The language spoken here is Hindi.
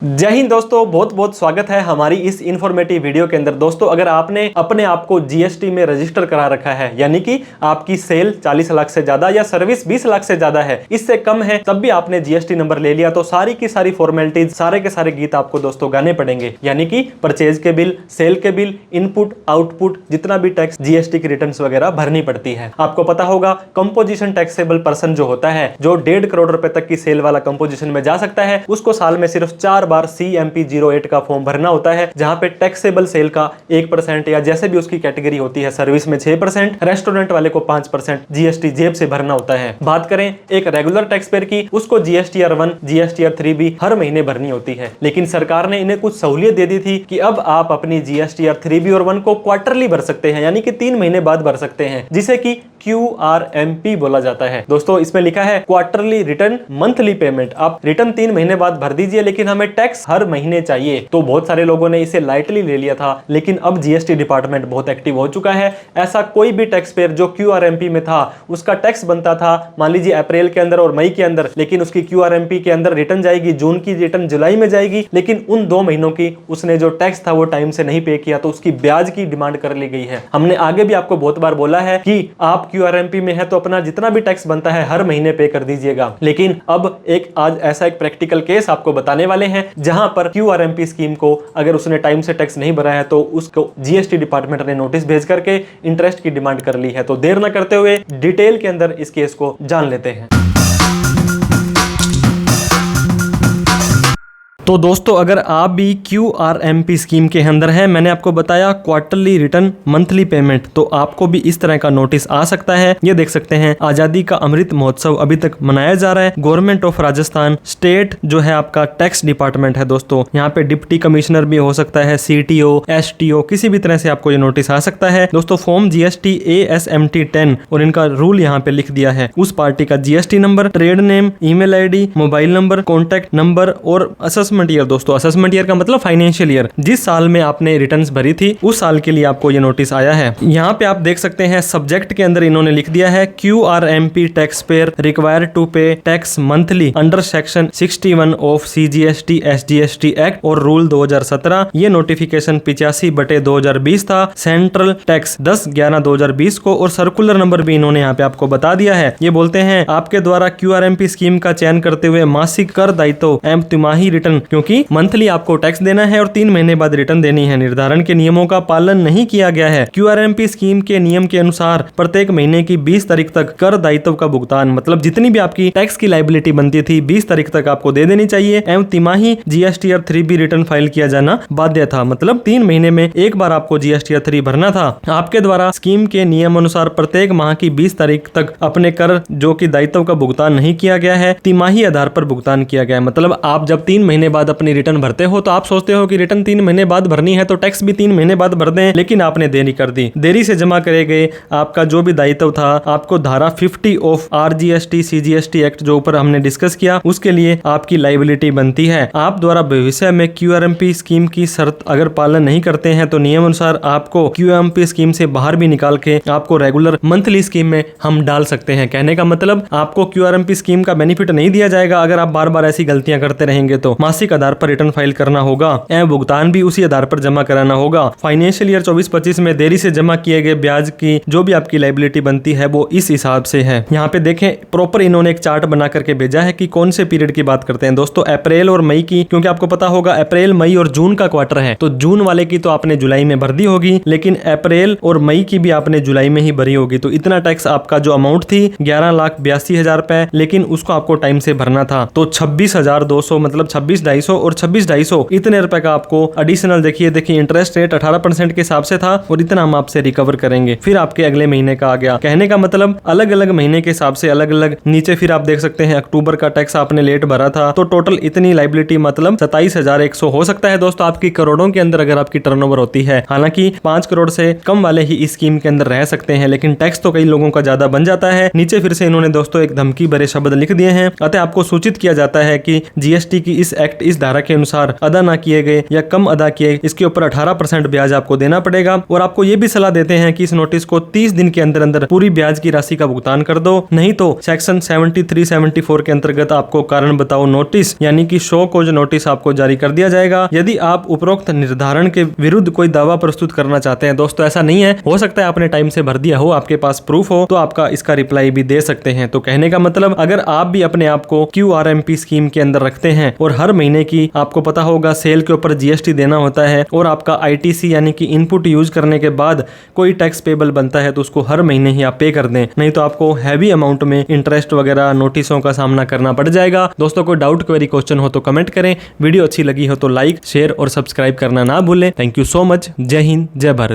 जय हिंद दोस्तों, बहुत बहुत स्वागत है हमारी इस इन्फॉर्मेटिव वीडियो के अंदर। दोस्तों, अगर आपने अपने आप को जीएसटी में रजिस्टर करा रखा है, यानी कि आपकी सेल 40 लाख से ज्यादा या सर्विस 20 लाख से ज्यादा है, इससे कम है, तब भी आपने जीएसटी नंबर ले लिया, तो सारी की सारी फॉर्मेलिटीज, सारे के सारे गीत आपको दोस्तों गाने पड़ेंगे। यानी कि परचेज के बिल, सेल के बिल, इनपुट आउटपुट, जितना भी टैक्स, जीएसटी की रिटर्न वगैरह भरनी पड़ती है। आपको पता होगा कंपोजिशन टैक्सेबल पर्सन जो होता है, जो 1.5 करोड़ रुपए तक की सेल वाला कंपोजिशन में जा सकता है, उसको साल में सिर्फ 4 बार CMP08 का फॉर्म भरना होता है, जहां पे टैक्सेबल सेल का 1% या जैसे भी उसकी कैटेगरी होती है, सर्विस में 6%, रेस्टोरेंट वाले को 5% जीएसटी जेब से भरना होता है। बात करें एक रेगुलर टैक्स पेयर की, उसको GSTR 1, GSTR 3 भी हर महीने भरनी होती है। लेकिन सरकार ने इन्हें कुछ सहूलियत दे दी थी कि अब आप अपनी GSTR 3B और 1 को क्वार्टरली भर सकते हैं, यानी कि 3 महीने बाद भर सकते हैं, जिसे कि QRMP बोला जाता है। दोस्तों, इसमें लिखा है क्वार्टरली रिटर्न मंथली पेमेंट। आप रिटर्न 3 महीने बाद भर दीजिए, लेकिन हमें टैक्स हर महीने चाहिए। तो बहुत सारे लोगों ने इसे लाइटली ले लिया था, लेकिन अब जीएसटी डिपार्टमेंट बहुत एक्टिव हो चुका है। ऐसा कोई भी टैक्स पेयर जो QRMP में था, उसका टैक्स बनता था मान लीजिए अप्रैल के अंदर और मई के अंदर, लेकिन उसकी QRMP के अंदर रिटर्न जाएगी, जून की रिटर्न जुलाई में जाएगी, लेकिन उन 2 महीनों की उसने जो टैक्स था वो टाइम से नहीं पे किया, तो उसकी ब्याज की डिमांड कर ली गई है। हमने आगे भी आपको बहुत बार बोला है कि आप QRMP में है तो अपना जितना भी टैक्स बनता है हर महीने पे कर दीजिएगा। लेकिन अब आज ऐसा एक प्रैक्टिकल केस आपको बताने वाले हैं, जहां पर QRMP स्कीम को अगर उसने टाइम से टैक्स नहीं भरा है तो उसको जीएसटी डिपार्टमेंट ने नोटिस भेज करके इंटरेस्ट की डिमांड कर ली है। तो देर न करते हुए डिटेल के अंदर इस केस को जान लेते हैं। तो दोस्तों, अगर आप भी QRMP स्कीम के अंदर हैं, मैंने आपको बताया क्वार्टरली रिटर्न मंथली पेमेंट, तो आपको भी इस तरह का नोटिस आ सकता है। ये देख सकते हैं, आजादी का अमृत महोत्सव अभी तक मनाया जा रहा है। गवर्नमेंट ऑफ राजस्थान स्टेट जो है आपका टैक्स डिपार्टमेंट है दोस्तों, यहाँ पे डिप्टी कमिश्नर भी हो सकता है, CTO, STO, किसी भी तरह से आपको ये नोटिस आ सकता है। दोस्तों, फॉर्म GST ASMT 10 और इनका रूल यहाँ पे लिख दिया है। उस पार्टी का GST number, trade name, email ID, mobile number, contact number और असेसमेंट ईयर। दोस्तों, असेसमेंट ईयर का मतलब फाइनेंशियल ईयर, जिस साल में आपने रिटर्न्स भरी थी उस साल के लिए आपको ये नोटिस आया है। यहाँ पे आप देख सकते हैं सब्जेक्ट के अंदर इन्होंने लिख दिया है QRMP tax payer required to pay tax monthly under section 61 of CGST SGST act और रूल 2017। ये नोटिफिकेशन 85/2020 था, सेंट्रल टैक्स 10/11/2020 को, और सर्कुलर नंबर भी इन्होंने यहाँ पे आपको बता दिया है। ये बोलते हैं आपके द्वारा QRMP स्कीम का चयन करते हुए मासिक कर दायित्व एवं तिमाही रिटर्न, क्योंकि मंथली आपको टैक्स देना है और 3 महीने बाद रिटर्न देनी है, निर्धारण के नियमों का पालन नहीं किया गया है। QRMP स्कीम के नियम के अनुसार प्रत्येक महीने की 20 तारीख तक कर दायित्व का भुगतान, मतलब जितनी भी आपकी टैक्स की लायबिलिटी बनती थी 20 तारीख तक आपको दे देनी चाहिए, एवं तिमाही GSTR 3B रिटर्न फाइल किया जाना बाध्य था, मतलब 3 महीने में एक बार आपको GSTR 3 भरना था। आपके द्वारा स्कीम के नियम अनुसार प्रत्येक माह की 20 तारीख तक अपने कर जो कि दायित्व का भुगतान नहीं किया गया है, तिमाही आधार पर भुगतान किया गया है। मतलब आप जब 3 महीने बाद अपनी रिटर्न भरते हो तो आप सोचते हो कि रिटर्न 3 महीने बाद भरनी है तो टैक्स भी 3 महीने बाद भर दें, लेकिन आपने देरी कर दी। देरी से जमा करे गए आपका जो भी दायित्व था, आपको धारा 50 ऑफ RGST CGST एक्ट जो ऊपर हमने डिस्कस किया, उसके लिए आपकी लायबिलिटी बनती है। आप द्वारा भविष्य में QRMP स्कीम की शर्त अगर पालन नहीं करते हैं तो नियम अनुसार आपको QRMP स्कीम से बाहर भी निकाल के आपको रेगुलर मंथली स्कीम में हम डाल सकते हैं। कहने का मतलब आपको QRMP स्कीम का बेनिफिट नहीं दिया जाएगा अगर आप बार बार ऐसी गलतियां करते रहेंगे। तो मासिक आधार पर रिटर्न फाइल करना होगा एवं भुगतान भी उसी आधार पर जमा कराना होगा। फाइनेंशियल ईयर 24-25 में देरी से जमा किए गए ब्याज की जो भी आपकी लायबिलिटी बनती है वो इस हिसाब से है। यहाँ पे देखें, प्रॉपर इन्होंने एक चार्ट बना करके भेजा है कि कौन से पीरियड की बात करते हैं। दोस्तों, अप्रैल और मई की, क्योंकि आपको पता होगा अप्रैल, मई और जून का क्वार्टर है, तो जून वाले की तो आपने जुलाई में भर दी होगी, लेकिन अप्रैल और मई की भी आपने जुलाई में ही भरी होगी। तो इतना टैक्स आपका जो अमाउंट थी 11,82,000 रुपए, लेकिन उसको आपको टाइम से भरना था। तो 26,200 मतलब 26,250 और 26,250 इतने रुपए का आपको एडिशनल देखिए इंटरेस्ट रेट 18% के हिसाब से था, और इतना हम आपसे रिकवर करेंगे। फिर आपके अगले महीने का आ गया। कहने का मतलब अलग अलग महीने के हिसाब से अलग अलग। नीचे फिर आप देख सकते हैं अक्टूबर का टैक्स आपने लेट भरा था, तो टोटल इतनी लायबिलिटी मतलब 27,100 हो सकता है। दोस्तों, आपकी करोड़ों के अंदर अगर आपकी टर्नओवर होती है, हालांकि 5 करोड़ से कम वाले ही इस स्कीम के अंदर रह सकते हैं, लेकिन टैक्स तो कई लोगों का ज्यादा बन जाता है। नीचे फिर से इन्होंने दोस्तों एक धमकी भरे शब्द लिख दिए हैं, अतः आपको सूचित किया जाता है कि GST की इस एक्ट इफेक्ट इस धारा के अनुसार अदा ना किए गए या कम अदा किए, इसके ऊपर 18% ब्याज आपको देना पड़ेगा। और आपको ये भी सलाह देते हैं कि इस नोटिस को 30 दिन के अंदर अंदर पूरी ब्याज की राशि का भुगतान कर दो, नहीं तो सेक्शन 73-74 के अंतर्गत आपको कारण बताओ नोटिस यानी कि शो कॉज नोटिस आपको जारी कर दिया जाएगा। यदि आप उपरोक्त निर्धारण के विरुद्ध कोई दावा प्रस्तुत करना चाहते हैं, दोस्तों ऐसा नहीं है, हो सकता है आपने टाइम से भर दिया हो, आपके पास प्रूफ हो, तो आपका इसका रिप्लाई भी दे सकते हैं। तो कहने का मतलब अगर आप भी अपने आप को QRMP स्कीम के अंदर रखते हैं और हर महीने की आपको पता होगा सेल के ऊपर GST देना होता है और आपका ITC यानी कि इनपुट यूज करने के बाद कोई टैक्स पेबल बनता है, तो उसको हर महीने ही आप पे कर दें, नहीं तो आपको हैवी अमाउंट में इंटरेस्ट वगैरह नोटिसों का सामना करना पड़ जाएगा। दोस्तों कोई डाउट क्वेरी क्वेश्चन हो तो कमेंट करें, वीडियो अच्छी लगी हो तो लाइक शेयर और सब्सक्राइब करना ना भूलें। Thank you so much. जय हिंद, जय भारत।